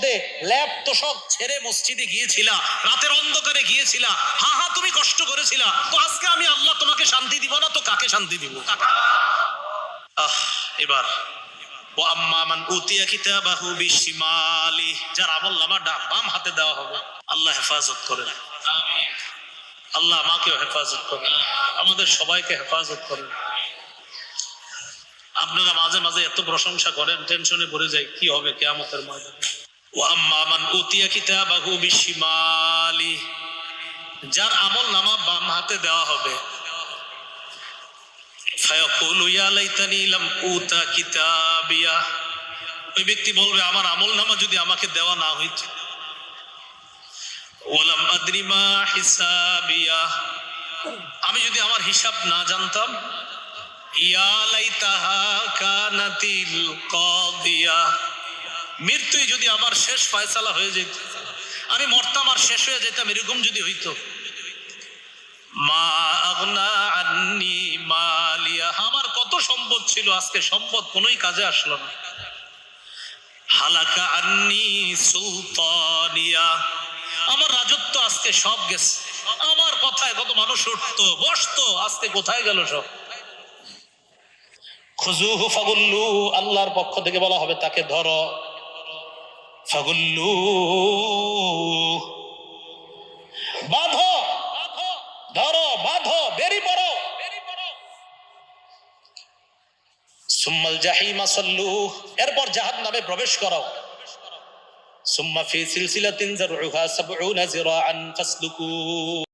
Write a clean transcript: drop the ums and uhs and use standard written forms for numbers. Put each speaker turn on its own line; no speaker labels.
মধ্যে ল্যাপ তোষক ছেড়ে মসজিদে গিয়েছিলা, রাতের অন্ধকারে গিয়েছিলা, হা তুমি কষ্ট করেছিলা, তো আজকে আমি আল্লাহ তোমাকে শান্তি দিব না তো কাকে শান্তি দিব? এবার ও আম্মা মান উতিয়া কিতাবাহু বিশিমালি, যার আমলনামা বাম হাতে দেওয়া হবে। আল্লাহ হেফাজত করেন, আমিন। আল্লাহ আমাকেও হেফাজত করেন, আমাদের সবাইকে হেফাজত করেন। আপনারা মাঝে মাঝে এত প্রশংসা করেন, টেনশনে পড়ে যায় কি হবে কিয়ামতের ময়দানে। ওয়া আম্মা মান উতিয়া কিতাবাহু বিশিমালি, যার আমলনামা বাম হাতে দেওয়া হবে, ফায়াকুলু ইয়া লাইতানি লাম উতা কিতাবিয়া, ওই ব্যক্তি বলবে আমার আমলনামা যদি আমাকে দেওয়া না হইতো। ওয়ালাম আদরি মা হিসাবিয়া, আমি যদি আমার হিসাব না জানতাম। ইয়া লাইতাহা কানাতিল কাদিয়া, মৃত্যুই যদি আমার শেষ ফয়সালা হয়ে যেত, আমি মরতাম আর শেষ হয়ে যেতাম, এরকম যদি হইতো। মা আগনা আন্নি মালিয়া, আমার কত সম্পদ ছিল, আজকে সম্পদ কোনোই কাজে আসলো না। হালাকা আন্নি সুলতানিয়া, আমার রাজত্ব আজকে সব গেছে, আমার কথায় কত মানুষ উঠতো বসতো, আজকে কোথায় গেল সব। খুজুহু ফাগুল্লু, আল্লাহর পক্ষ থেকে বলা হবে তাকে ধরো। ফাগুল্লু, বাঁধো, ধরো, বাঁধো, বেরি পড়ো। সুম্মাল জাহিমা সাল্লু, এরপর জাহান্নামে প্রবেশ করো। সুম্মা ফি সিলসিলাতিন যারউহা ৭০ যিরাআন ফাসলুকু।